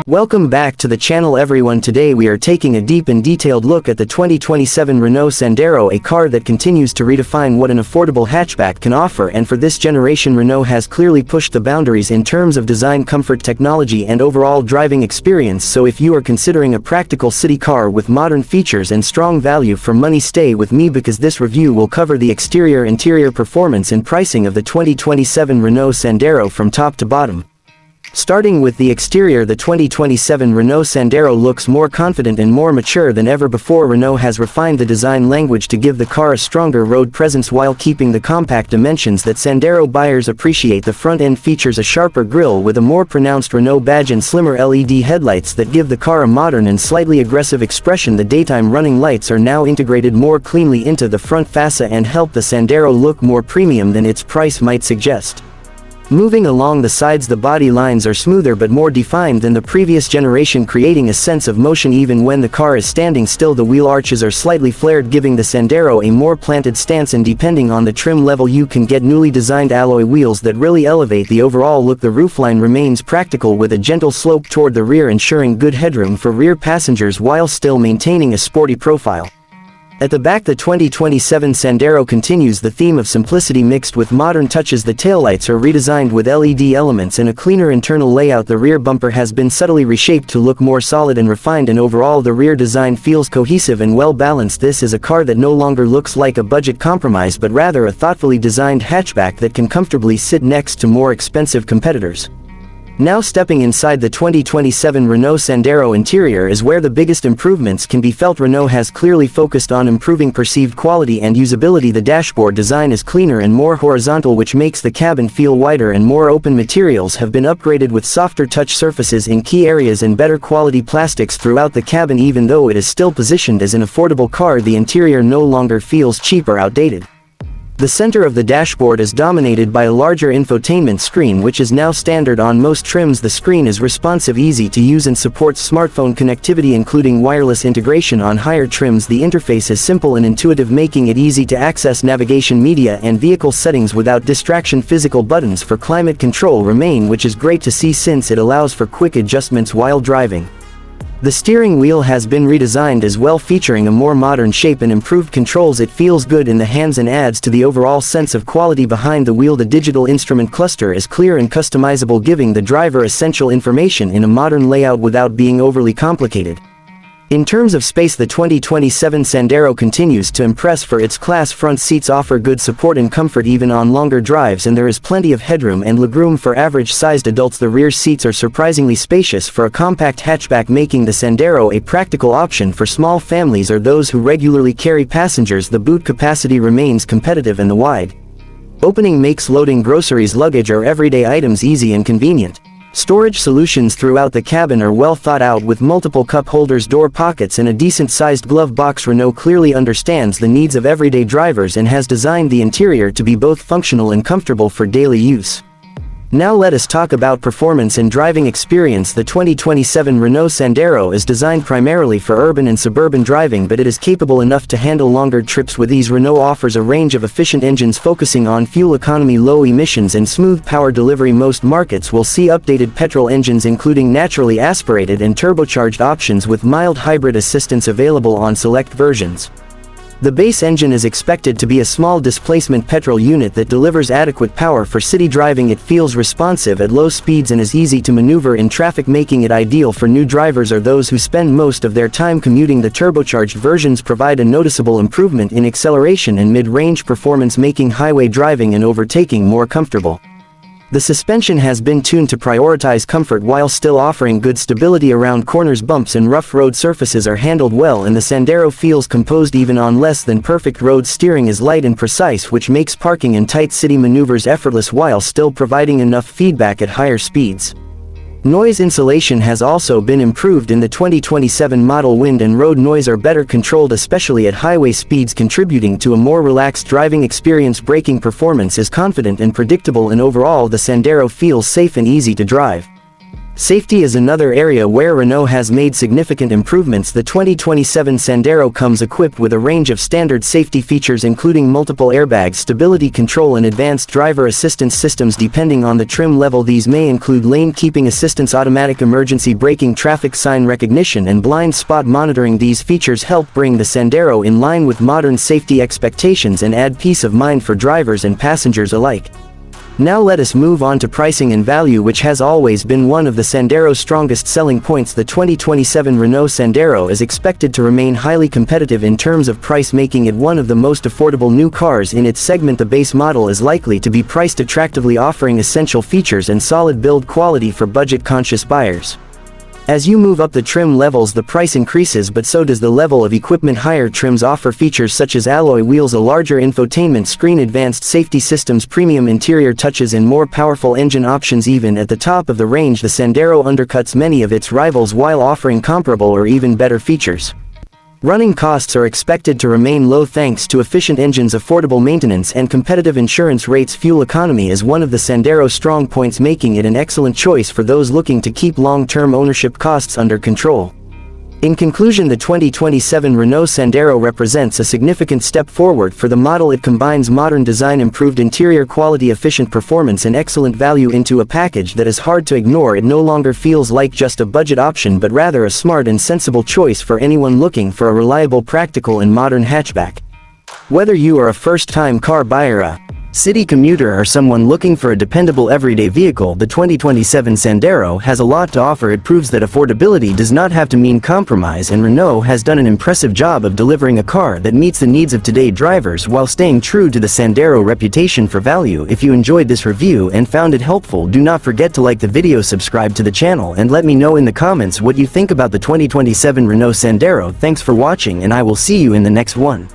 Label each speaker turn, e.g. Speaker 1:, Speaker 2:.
Speaker 1: Welcome back to the channel everyone. Today we are taking a deep and detailed look at the 2027 Renault Sandero, a car that continues to redefine what an affordable hatchback can offer, and for this generation Renault has clearly pushed the boundaries in terms of design, comfort, technology and overall driving experience. So if you are considering a practical city car with modern features and strong value for money, stay with me because this review will cover the exterior, interior, performance and pricing of the 2027 Renault Sandero from top to bottom. Starting with the exterior, the 2027 Renault Sandero looks more confident and more mature than ever before. Renault has refined the design language to give the car a stronger road presence while keeping the compact dimensions that Sandero buyers appreciate. The front end features a sharper grille with a more pronounced Renault badge and slimmer LED headlights that give the car a modern and slightly aggressive expression. The daytime running lights are now integrated more cleanly into the front fascia and help the Sandero look more premium than its price might suggest. Moving along the sides, the body lines are smoother but more defined than the previous generation, creating a sense of motion even when the car is standing still. The wheel arches are slightly flared, giving the Sandero a more planted stance, and depending on the trim level you can get newly designed alloy wheels that really elevate the overall look. The roofline remains practical with a gentle slope toward the rear, ensuring good headroom for rear passengers while still maintaining a sporty profile. At the back, the 2027 Sandero continues the theme of simplicity mixed with modern touches. The taillights are redesigned with LED elements and a cleaner internal layout. The rear bumper has been subtly reshaped to look more solid and refined, and overall the rear design feels cohesive and well balanced. This is a car that no longer looks like a budget compromise but rather a thoughtfully designed hatchback that can comfortably sit next to more expensive competitors. Now stepping inside the 2027 Renault Sandero interior is where the biggest improvements can be felt. Renault has clearly focused on improving perceived quality and usability. The dashboard design is cleaner and more horizontal, which makes the cabin feel wider and more open. Materials have been upgraded with softer touch surfaces in key areas and better quality plastics throughout the cabin. Even though it is still positioned as an affordable car, the interior no longer feels cheap or outdated. The center of the dashboard is dominated by a larger infotainment screen, which is now standard on most trims. The screen is responsive, easy to use and supports smartphone connectivity, including wireless integration on higher trims. The interface is simple and intuitive, making it easy to access navigation, media and vehicle settings without distraction. Physical buttons for climate control remain, which is great to see since it allows for quick adjustments while driving. The steering wheel has been redesigned as well, featuring a more modern shape and improved controls. It feels good in the hands and adds to the overall sense of quality behind the wheel. The digital instrument cluster is clear and customizable, giving the driver essential information in a modern layout without being overly complicated. In terms of space, the 2027 Sandero continues to impress for its class. Front seats offer good support and comfort even on longer drives, and there is plenty of headroom and legroom for average-sized adults. The rear seats are surprisingly spacious for a compact hatchback, making the Sandero a practical option for small families or those who regularly carry passengers. The boot capacity remains competitive and the wide opening makes loading groceries, luggage or everyday items easy and convenient. Storage solutions throughout the cabin are well thought out with multiple cup holders, door pockets and a decent-sized glove box. Renault clearly understands the needs of everyday drivers and has designed the interior to be both functional and comfortable for daily use. Now let us talk about performance and driving experience. The 2027 Renault Sandero is designed primarily for urban and suburban driving, but it is capable enough to handle longer trips with ease. Renault offers a range of efficient engines focusing on fuel economy, low emissions and smooth power delivery. Most markets will see updated petrol engines, including naturally aspirated and turbocharged options with mild hybrid assistance available on select versions. The base engine is expected to be a small displacement petrol unit that delivers adequate power for city driving. It feels responsive at low speeds and is easy to maneuver in traffic, making it ideal for new drivers or those who spend most of their time commuting. The turbocharged versions provide a noticeable improvement in acceleration and mid-range performance, making highway driving and overtaking more comfortable. The suspension has been tuned to prioritize comfort while still offering good stability around corners. Bumps and rough road surfaces are handled well, and the Sandero feels composed even on less than perfect roads. Steering is light and precise, which makes parking and tight city maneuvers effortless while still providing enough feedback at higher speeds. Noise insulation has also been improved in the 2027 model. Wind and road noise are better controlled, especially at highway speeds, contributing to a more relaxed driving experience. Braking performance is confident and predictable, and overall the Sandero feels safe and easy to drive. Safety is another area where Renault has made significant improvements. The 2027 Sandero comes equipped with a range of standard safety features including multiple airbags, stability control and advanced driver assistance systems. Depending on the trim level, these may include lane keeping assistance, automatic emergency braking, traffic sign recognition and blind spot monitoring. These features help bring the Sandero in line with modern safety expectations and add peace of mind for drivers and passengers alike. Now let us move on to pricing and value, which has always been one of the Sandero's strongest selling points. The 2027 Renault Sandero is expected to remain highly competitive in terms of price, making it one of the most affordable new cars in its segment. The base model is likely to be priced attractively, offering essential features and solid build quality for budget-conscious buyers. As you move up the trim levels, the price increases, but so does the level of equipment. Higher trims offer features such as alloy wheels, a larger infotainment screen, advanced safety systems, premium interior touches, and more powerful engine options. Even at the top of the range, the Sandero undercuts many of its rivals while offering comparable or even better features. Running costs are expected to remain low thanks to efficient engines, affordable maintenance, and competitive insurance rates. Fuel economy is one of the Sandero's strong points, making it an excellent choice for those looking to keep long-term ownership costs under control. In conclusion, the 2027 Renault Sandero represents a significant step forward for the model. It combines modern design, improved interior quality, efficient performance, and excellent value into a package that is hard to ignore. It no longer feels like just a budget option, but rather a smart and sensible choice for anyone looking for a reliable, practical, and modern hatchback. Whether you are a first-time car buyer, a city commuter, or someone looking for a dependable everyday vehicle, the 2027 Sandero has a lot to offer. It proves that affordability does not have to mean compromise, and Renault has done an impressive job of delivering a car that meets the needs of today's drivers while staying true to the Sandero reputation for value. If you enjoyed this review and found it helpful, do not forget to like the video, subscribe to the channel, and let me know in the comments what you think about the 2027 Renault Sandero. Thanks for watching, and I will see you in the next one.